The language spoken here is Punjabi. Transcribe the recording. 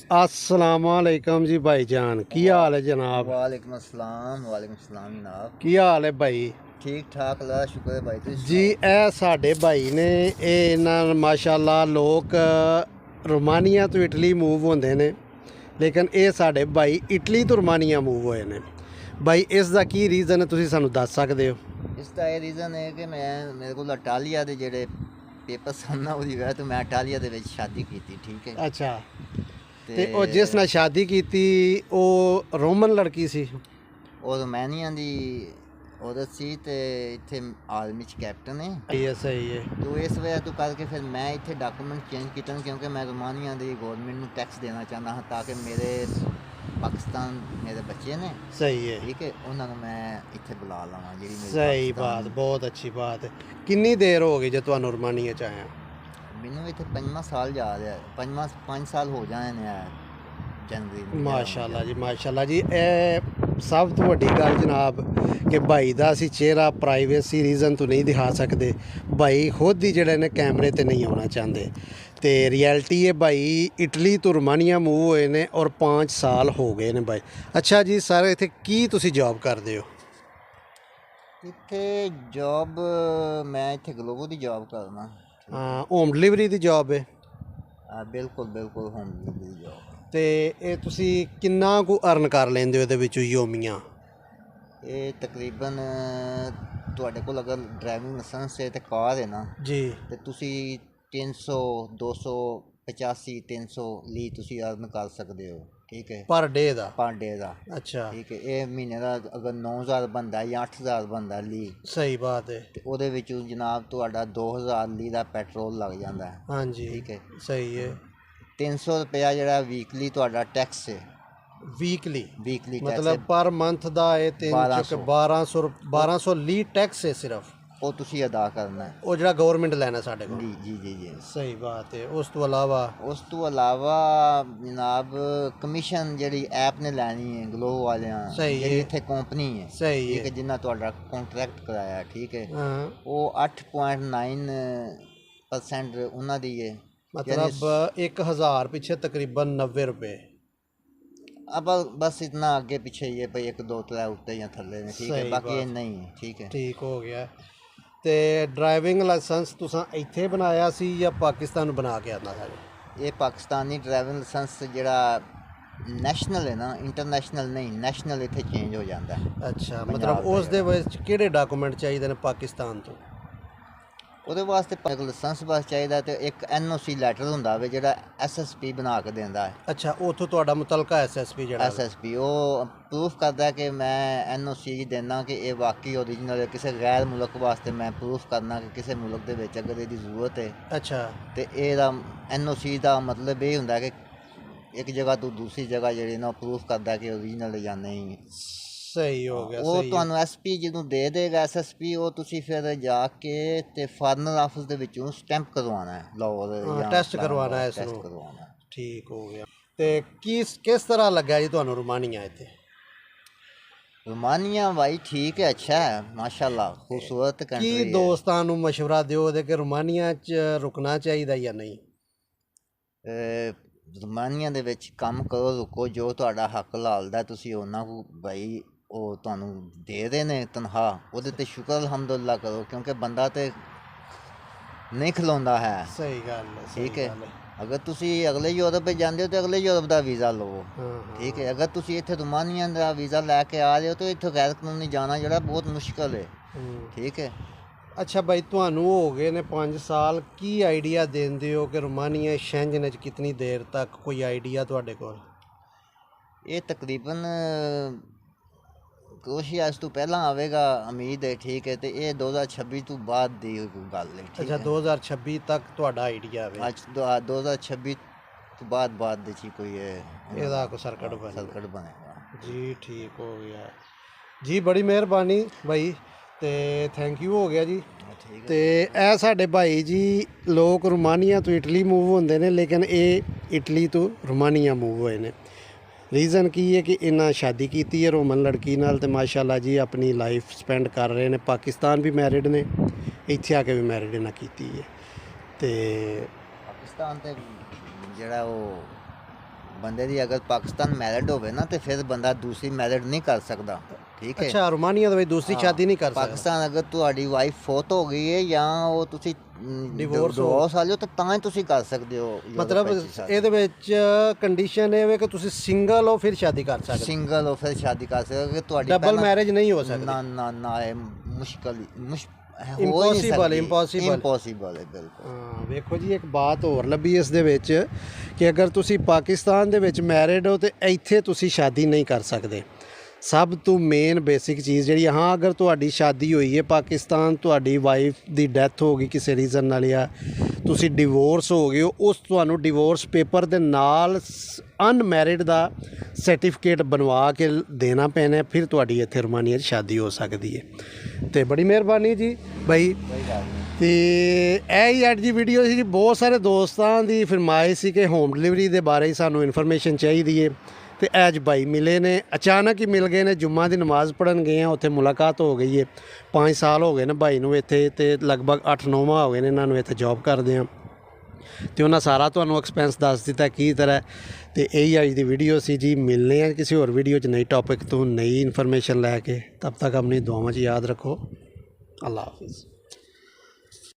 अस्सलामुअलैकुम जी भाईजान, की हाल है जनाब? वालेकुम अस्सलाम जनाब। की हाल है भाई? ठीक ठाक अल्लाह दा शुक्र है भाई, तुसीं जी सुनाओ। ਇਹ ਸਾਡੇ ਭਾਈ ਨੇ ਇਹ ਇਹਨਾਂ ਮਾਸ਼ਾਅੱਲਾ ਲੋਕ ਰੋਮਾਨੀਆ ਤੋਂ ਇਟਲੀ ਮੂਵ ਹੁੰਦੇ ਨੇ, ਲੇਕਿਨ ਇਹ ਸਾਡੇ ਭਾਈ ਇਟਲੀ ਤੋਂ ਰੋਮਾਨੀਆ ਮੂਵ ਹੋਏ ਨੇ। ਭਾਈ ਇਸ ਦਾ ਕੀ ਰੀਜ਼ਨ ਹੈ, ਤੁਸੀਂ ਸਾਨੂੰ ਦੱਸ ਸਕਦੇ ਹੋ? ਇਸ ਦਾ ਇਹ ਰੀਜ਼ਨ ਹੈ ਕਿ ਮੇਰੇ ਕੋਲ ਇਟਾਲੀਆ ਦੇ ਜਿਹੜੇ ਪੇਪਰ ਸਨ ਨਾ, ਉਹਦੀ ਵਜ੍ਹਾ ਤੋਂ ਮੈਂ ਇਟਾਲੀਆ ਦੇ ਵਿੱਚ ਸ਼ਾਦੀ ਕੀਤੀ। ਠੀਕ ਹੈ। ਅੱਛਾ, ਤੇ ਉਹ ਜਿਸ ਨਾਲ ਸ਼ਾਦੀ ਕੀਤੀ ਉਹ ਰੋਮਨ ਲੜਕੀ ਸੀ? ਉਹ ਰੋਮਾਨੀਆ ਦੀ औरत सी ते इत्थे आर्मी च कैप्टन है। सही है। तो इस वजह तो करके फिर मैं इत्थे डॉक्यूमेंट चेंज किए, क्योंकि मैं रोमानिया की गौरमेंट में टैक्स देना चाहता हाँ, ताकि मेरे पाकिस्तान मेरे बच्चे ने। सही है। ठीक है, उन्होंने मैं इत्थे बुला लवां जी। सही बात, बहुत अच्छी बात है। कितनी देर हो गई जो तुहानू रोमानिया च आया? मैनू इत्थे 5वां साल जा रहा है, 5 साल हो जाने ने जनवरी। माशाल्लाह जी, माशाल्लाह जी। सब तो वड्डी गल जनाब कि भाई का असी चेहरा प्राइवेसी रीजन तो नहीं दिखा सकते। भाई खुद ही जड़े ने कैमरे ते नहीं आना चाहते, तो रियलिटी है भाई इटली तो रोमानिया मूव होए ने और 5 साल हो गए ने भाई। अच्छा जी सर, इत्थे की तुसी जॉब करते हो? इत्थे जॉब मैं इत्थे ग्लोबो की जॉब करना। हाँ, होम डिलीवरी की जॉब है? बिल्कुल बिल्कुल होम डिलीवरी की जॉब। तो ये तुसी किन्ना कु अर्न कर लेंदे हो इहदे विचों योमियां? ये तकरीबन तुहाडे कोल अगर ड्राइविंग लाइसेंस है तो कार है ना जी, तो तुसी 300 285 300 ली तुसी अर्न कर सकते हो। ठीक है, पर डे का? पर डे का। अच्छा, ठीक है, ये महीने का अगर 9000 बनता या 8000 बनता ली, सही बात है। तो ਉਹਦੇ ਵਿੱਚੋਂ जनाब तुहाडा 2000 ली का पेट्रोल लग जाता है। हाँ जी, ठीक है, सही है। 300 रुपया ਜਿਹੜਾ ਵੀਕਲੀ ਤੁਹਾਡਾ ਟੈਕਸ ਹੈ। वीकली ਵੀਕਲੀ मतलब पर मंथ ਦਾ ਇਹ 1200 ਲੀ ਟੈਕਸ ਹੈ ਸਿਰਫ, ਉਹ ਤੁਸੀਂ ਅਦਾ ਕਰਨਾ ਹੈ, ਉਹ ਜਿਹੜਾ ਗਵਰਨਮੈਂਟ ਲੈਣਾ ਸਾਡੇ ਕੋਲ। ਜੀ ਜੀ ਜੀ ਜੀ, ਸਹੀ ਬਾਤ ਹੈ। ਉਸ ਤੋਂ ਇਲਾਵਾ ਜਨਾਬ ਕਮਿਸ਼ਨ ਜਿਹੜੀ ਐਪ ਨੇ ਲੈਣੀ ਹੈ ਗਲੋ ਵਾਲਿਆਂ, ਸਹੀ ਜਿਹੜੀ ਹੈ। ਇੱਥੇ ਕੰਪਨੀ ਹੈ। ਸਹੀ ਠੀਕ ਹੈ। ਹੈ, ਜਿੰਨਾ ਤੁਹਾਡਾ ਕੰਟਰੈਕਟ ਕਰਾਇਆ। ਠੀਕ ਹੈ, ਹਾਂ, ਉਹ 8.9% ਉਹਨਾਂ ਦੀ ਹੈ। मतलब 1000 पीछे तकरीबन 90 रुपये। अब बस इतना आगे पीछे ये भाई 1 2 3 उत्ते या थल्ले ने। ठीक है, बाकी ये नहीं है। ठीक है, ठीक हो गया। तो ड्राइविंग लाइसेंस तुसां इत्थे बनाया सी या पाकिस्तान बना के आना सारे? ये पाकिस्तानी ड्राइविंग लाइसेंस जिहड़ा नैशनल है ना, इंटरनेशनल नहीं, नैशनल इत्थे चेंज हो जाता है। अच्छा, मतलब उस दे विच किहड़े डॉक्यूमेंट चाहिए ने पाकिस्तान तो? ਉਹਦੇ ਵਾਸਤੇ ਲਾਇਸੈਂਸ ਬਸ ਚਾਹੀਦਾ, ਤੇ ਇੱਕ NOC ਲੈਟਰ ਹੁੰਦਾ ਵੇ ਜਿਹੜਾ SSP ਬਣਾ ਕੇ ਦਿੰਦਾ ਹੈ। ਅੱਛਾ, ਉੱਥੋਂ ਤੁਹਾਡਾ ਮੁਤਲਕਾ SSP ਜਿਹੜਾ SSP ਉਹ ਪ੍ਰੂਫ ਕਰਦਾ ਕਿ ਮੈਂ NOC ਦੇਣਾ ਕਿ ਇਹ ਵਾਕਈ ਓਰੀਜਨਲ ਹੈ। ਕਿਸੇ ਗੈਰ ਮੁਲਕ ਵਾਸਤੇ ਮੈਂ ਪ੍ਰੂਫ ਕਰਨਾ ਕਿ ਕਿਸੇ ਮੁਲਕ ਦੇ ਵਿੱਚ ਅਗਰ ਇਹਦੀ ਜ਼ਰੂਰਤ ਹੈ। ਅੱਛਾ, ਤੇ ਇਹਦਾ NOC ਦਾ ਮਤਲਬ ਇਹ ਹੁੰਦਾ ਕਿ ਇੱਕ ਜਗ੍ਹਾ ਤੋਂ ਦੂਸਰੀ ਜਗ੍ਹਾ ਜਿਹੜੀ ਨਾ ਪ੍ਰੂਫ ਕਰਦਾ ਕਿ ਓਰੀਜਨਲ ਜਾਂ ਨਹੀਂ। सही हो गया। ਉਹ ਤੁਹਾਨੂੰ SP ਜਦੋਂ ਦੇ ਦੇਗਾ SSP, ਉਹ ਤੁਸੀਂ ਫਿਰ ਜਾ ਕੇ ਤੇ ਫਾਰਨਰ ਆਫਿਸ ਦੇ ਵਿੱਚੋਂ ਸਟੈਂਪ ਕਰਵਾਉਣਾ ਹੈ, ਲਾਹੌਰ ਜਾਂ ਟੈਸਟ ਕਰਵਾਉਣਾ ਹੈ, ਟੈਸਟ ਕਰਵਾਉਣਾ। ਠੀਕ ਹੋ ਗਿਆ। ਤੇ ਕਿਸ ਤਰ੍ਹਾਂ ਲੱਗਾ ਜੀ ਤੁਹਾਨੂੰ ਰੋਮਾਨੀਆ ਇੱਥੇ? रोमानिया भाई ठीक है, अच्छा है माशाल्लाह, खूबसूरत कंट्री है। ਕੀ ਦੋਸਤਾਂ ਨੂੰ ਮਸ਼ਵਰਾ ਦਿਓ ਦੇ ਕਿ ਰੋਮਾਨੀਆ 'ਚ ਰੁਕਣਾ ਚਾਹੀਦਾ ਜਾਂ ਨਹੀਂ? ਰੋਮਾਨੀਆ ਦੇ ਵਿੱਚ ਕੰਮ ਕਰੋ, ਰੁਕੋ, ਜੋ ਤੁਹਾਡਾ ਹੱਕ ਲਾਲਦਾ ਤੁਸੀਂ ਉਹਨਾਂ ਨੂੰ ਭਾਈ ਉਹ ਤੁਹਾਨੂੰ ਦੇ ਰਹੇ ਨੇ ਤਨਖਾਹ, ਉਹਦੇ 'ਤੇ ਸ਼ੁਕਰ ਅਲਹਮਦੁਲਿਲਾ ਕਰੋ, ਕਿਉਂਕਿ ਬੰਦਾ ਤੇ ਨਹੀਂ ਖਲੋਂਦਾ ਹੈ। ਸਹੀ ਗੱਲ ਹੈ। ਠੀਕ ਹੈ, ਅਗਰ ਤੁਸੀਂ ਅਗਲੇ ਯੂਰਪ ਵਿੱਚ ਜਾਂਦੇ ਹੋ ਤਾਂ ਅਗਲੇ ਯੂਰਪ ਦਾ ਵੀਜ਼ਾ ਲਵੋ। ਠੀਕ ਹੈ, ਅਗਰ ਤੁਸੀਂ ਇੱਥੇ ਰੋਮਾਨੀਆ ਦਾ ਵੀਜ਼ਾ ਲੈ ਕੇ ਆ ਰਹੇ ਹੋ ਤਾਂ ਇੱਥੋਂ ਗੈਰ ਕਾਨੂੰਨੀ ਜਾਣਾ ਜਿਹੜਾ ਬਹੁਤ ਮੁਸ਼ਕਲ ਹੈ। ਠੀਕ ਹੈ। ਅੱਛਾ ਭਾਈ, ਤੁਹਾਨੂੰ ਹੋ ਗਏ ਨੇ 5 ਸਾਲ, ਕੀ ਆਈਡੀਆ ਦਿੰਦੇ ਹੋ ਕਿ ਰੋਮਾਨੀਆ ਸ਼ੈਂਜਨ 'ਚ ਕਿਤਨੀ ਦੇਰ ਤੱਕ, ਕੋਈ ਆਈਡੀਆ ਤੁਹਾਡੇ ਕੋਲ? ਇਹ ਤਕਰੀਬਨ क्रोशिया ਇਸ ਤੋਂ ਪਹਿਲਾਂ ਆਵੇਗਾ ਉਮੀਦ ਹੈ। ਠੀਕ ਹੈ, ਤੇ ਇਹ 2026 ਤੋਂ ਬਾਅਦ ਦੀ ਗੱਲ ਹੈ। ਠੀਕ ਅੱਛਾ, 2026 ਤੱਕ ਤੁਹਾਡਾ ਆਈਡੀਆ ਹੈ? ਅੱਜ 2026 ਤੋਂ ਬਾਅਦ ਦੇ ਚ ਕੋਈ ਇਹਦਾ ਕੋਈ ਸਰਕਟ ਬਣੇਗਾ ਜੀ। ਠੀਕ ਹੋ ਗਿਆ ਜੀ, ਬੜੀ ਮਿਹਰਬਾਨੀ ਭਾਈ, ਤੇ ਥੈਂਕ ਯੂ ਹੋ ਗਿਆ ਜੀ। ਤੇ ਇਹ ਸਾਡੇ ਭਾਈ ਜੀ ਲੋਕ ਰੋਮਾਨੀਆ ਤੋਂ ਇਟਲੀ ਮੂਵ ਹੁੰਦੇ ਨੇ, ਲੇਕਿਨ ਇਹ ਇਟਲੀ ਤੋਂ ਰੋਮਾਨੀਆ ਮੂਵ ਹੋਏ ਨੇ। ਰੀਜ਼ਨ ਕੀ ਹੈ ਕਿ ਇਹਨਾਂ ਸ਼ਾਦੀ ਕੀਤੀ ਹੈ ਰੋਮਨ ਲੜਕੀ ਨਾਲ, ਤੇ ਮਾਸ਼ਾਅੱਲਾ ਜੀ ਆਪਣੀ ਲਾਈਫ ਸਪੈਂਡ ਕਰ ਰਹੇ ਨੇ। ਪਾਕਿਸਤਾਨ ਵੀ ਮੈਰਿਡ ਨੇ, ਇੱਥੇ ਆ ਕੇ ਵੀ ਮੈਰਿਡ ਇਹਨਾਂ ਕੀਤੀ ਹੈ। ਤੇ ਪਾਕਿਸਤਾਨ ਤੇ ਜਿਹੜਾ ਉਹ ਬੰਦੇ ਦੀ ਅਗਰ ਪਾਕਿਸਤਾਨ ਮੈਰਿਡ ਹੋਵੇ ਨਾ ਤੇ ਫਿਰ ਬੰਦਾ ਦੂਸਰੀ ਮੈਰਿਡ ਨਹੀਂ ਕਰ ਸਕਦਾ, ਠੀਕ ਹੈ। ਅੱਛਾ, ਰੋਮਾਨੀਆ ਦੇ ਵਿੱਚ ਦੂਸਰੀ ਸ਼ਾਦੀ ਨਹੀਂ ਕਰ ਸਕਦਾ। ਪਾਕਿਸਤਾਨ ਅਗਰ ਤੁਹਾਡੀ ਵਾਈਫ ਫੌਤ ਹੋ ਗਈ ਹੈ ਜਾਂ ਉਹ ਤੁਸੀਂ Divorce ਵਾਲੇ ਹੋ ਤਾਂ ਹੀ ਤੁਸੀਂ ਕਰ ਸਕਦੇ ਹੋ। ਮਤਲਬ ਇਹਦੇ ਵਿੱਚ ਕੰਡੀਸ਼ਨ ਇਹ ਵੇ ਕਿ ਤੁਸੀਂ ਸਿੰਗਲ ਹੋ ਫਿਰ ਸ਼ਾਦੀ ਕਰ ਸਕਦੇ, ਸਿੰਗਲ ਹੋ ਫਿਰ ਸ਼ਾਦੀ ਕਰ ਸਕਦੇ ਹੋ। ਤੁਹਾਡੀ ਡਬਲ ਮੈਰਿਜ ਨਹੀਂ ਹੋ ਸਕਦੀ। ਨਾ ਨਾ ਨਾ, ਇਹ ਮੁਸ਼ਕਲ ਇੰਪੋਸੀਬਲ ਹੈ ਬਿਲਕੁਲ। ਬਿਲਕੁਲ। ਹਾਂ, ਵੇਖੋ ਜੀ, ਇੱਕ ਬਾਤ ਹੋਰ ਲੱਭੀ ਇਸ ਦੇ ਵਿੱਚ ਕਿ ਅਗਰ ਤੁਸੀਂ ਪਾਕਿਸਤਾਨ ਦੇ ਵਿੱਚ ਮੈਰਿਡ ਹੋ ਤੇ ਇੱਥੇ ਤੁਸੀਂ ਸ਼ਾਦੀ ਨਹੀਂ ਕਰ ਸਕਦੇ। ਸਭ ਤੋਂ ਮੇਨ ਬੇਸਿਕ ਚੀਜ਼ ਜਿਹੜੀ, ਹਾਂ ਅਗਰ ਤੁਹਾਡੀ ਸ਼ਾਦੀ ਹੋਈ ਹੈ ਪਾਕਿਸਤਾਨ, ਤੁਹਾਡੀ ਵਾਈਫ ਦੀ ਡੈਥ ਹੋ ਗਈ ਕਿਸੇ ਰੀਜ਼ਨ ਨਾਲ ਜਾਂ ਤੁਸੀਂ ਡਿਵੋਰਸ ਹੋ ਗਏ ਹੋ, ਉਸ ਤੁਹਾਨੂੰ ਡਿਵੋਰਸ ਪੇਪਰ ਦੇ ਨਾਲ ਅਨਮੈਰਿਡ ਦਾ ਸਰਟੀਫਿਕੇਟ ਬਣਵਾ ਕੇ ਦੇਣਾ ਪੈਣਾ, ਫਿਰ ਤੁਹਾਡੀ ਇੱਥੇ ਰੋਮਾਨੀਆ 'ਚ ਸ਼ਾਦੀ ਹੋ ਸਕਦੀ ਹੈ। ਤੇ ਬੜੀ ਮਿਹਰਬਾਨੀ ਜੀ ਬਾਈ। ਤੇ ਇਹ ਹੀ ਅੱਜ ਦੀ ਵੀਡੀਓ ਸੀ ਜੀ। ਬਹੁਤ ਸਾਰੇ ਦੋਸਤਾਂ ਦੀ ਫਰਮਾਇਸ਼ ਸੀ ਕਿ ਹੋਮ ਡਿਲੀਵਰੀ ਦੇ ਬਾਰੇ ਸਾਨੂੰ ਇਨਫੋਰਮੇਸ਼ਨ ਚਾਹੀਦੀ ਹੈ, ਤੇ ਅੱਜ ਭਾਈ ਮਿਲੇ ਨੇ, ਅਚਾਨਕ ਹੀ ਮਿਲ ਗਏ ਨੇ। ਜੁਮਾ ਦੀ ਨਮਾਜ਼ ਪੜ੍ਹਨ ਗਏ ਆ, ਉੱਥੇ ਮੁਲਾਕਾਤ ਹੋ ਗਈ ਹੈ। 5 ਸਾਲ ਹੋ ਗਏ ਨੇ ਭਾਈ ਨੂੰ ਇੱਥੇ, ਤੇ ਲਗਭਗ 8-9 ਮਾਹ ਹੋ ਗਏ ਨੇ ਇਹਨਾਂ ਨੂੰ ਇੱਥੇ ਜੌਬ ਕਰਦੇ ਆ, ਤੇ ਉਹਨਾਂ ਸਾਰਾ ਤੁਹਾਨੂੰ ਐਕਸਪੈਂਸ ਦੱਸ ਦਿੱਤਾ ਕੀ ਤਰ੍ਹਾਂ। ਤੇ ਇਹੀ ਅੱਜ ਦੀ ਵੀਡੀਓ ਸੀ ਜੀ। ਮਿਲਨੇ ਆ ਕਿਸੇ ਹੋਰ ਵੀਡੀਓ 'ਚ ਨਈ ਟੌਪਿਕ ਤੋਂ, ਨਈ ਇਨਫੋਰਮੇਸ਼ਨ ਲੈ ਕੇ। ਤਬ ਤੱਕ ਆਪਣੀ ਦੁਆਵਾਂ 'ਚ ਯਾਦ ਰੱਖੋ। ਅੱਲਾ ਹਾਫਿਜ਼।